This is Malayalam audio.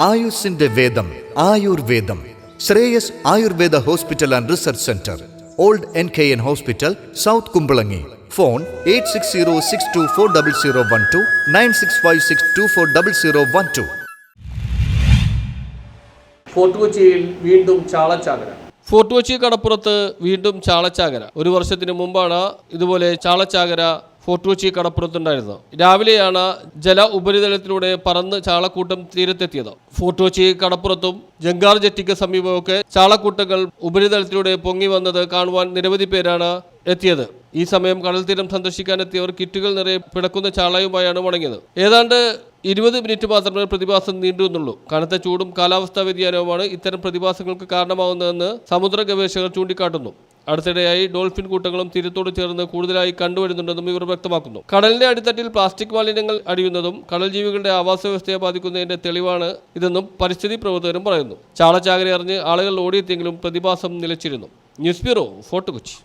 ആയുസിന്റെ വേദം ആയുർവേദം. Shreyas Ayurveda hospital and research centre, old NKN hospital, south Kumbalangi. Phone 8606240012 9656240012. Fort കൊച്ചിയിൽ വീണ്ടും ചാളച്ചാകര. ഫോർട്ട് കൊച്ചി കടപ്പുറത്ത് വീണ്ടും ചാളച്ചാകര. ഒരു വർഷത്തിന് മുമ്പാണ് ഇതുപോലെ ചാളച്ചാകര ഫോർട്ട് കൊച്ചി കടപ്പുറത്തുണ്ടായിരുന്നത്. രാവിലെയാണ് ജല ഉപരിതലത്തിലൂടെ പറന്ന് ചാളക്കൂട്ടം തീരത്തെത്തിയത്. ഫോർട്ട് കൊച്ചി കടപ്പുറത്തും ജങ്കാർ ജെട്ടിക്ക് സമീപമൊക്കെ ചാളക്കൂട്ടങ്ങൾ ഉപരിതലത്തിലൂടെ പൊങ്ങി വന്നത് കാണുവാൻ നിരവധി പേരാണ് എത്തിയത്. ഈ സമയം കടൽ തീരം സന്ദർശിക്കാനെത്തിയവർ കിറ്റുകൾ നിറയെ പിടക്കുന്ന ചാളയുമായാണ് മടങ്ങിയത്. ഏതാണ്ട് 20 മിനിറ്റ് മാത്രമേ പ്രതിഭാസം നീണ്ടുവന്നുള്ളൂ. കനത്ത ചൂടും കാലാവസ്ഥാ വ്യതിയാനവുമാണ് ഇത്തരം പ്രതിഭാസങ്ങൾക്ക് കാരണമാവുന്നതെന്ന് സമുദ്ര ഗവേഷകർ ചൂണ്ടിക്കാട്ടുന്നു. അടുത്തിടെയായി ഡോൾഫിൻ കൂട്ടങ്ങളും തീരത്തോട് ചേർന്ന് കൂടുതലായി കണ്ടുവരുന്നുണ്ടെന്നും ഇവർ വ്യക്തമാക്കുന്നു. കടലിന്റെ അടിത്തട്ടിൽ പ്ലാസ്റ്റിക് മാലിന്യങ്ങൾ അടിയുന്നതും കടൽ ജീവികളുടെ ആവാസ വ്യവസ്ഥയെ ബാധിക്കുന്നതിന്റെ തെളിവാണ് ഇതെന്നും പരിസ്ഥിതി പ്രവർത്തകരും പറയുന്നു. ചാളച്ചാകര അറിഞ്ഞ് ആളുകൾ ഓടിയെത്തിയെങ്കിലും പ്രതിഭാസം നിലച്ചിരുന്നു. News bureau, Fort Kochi.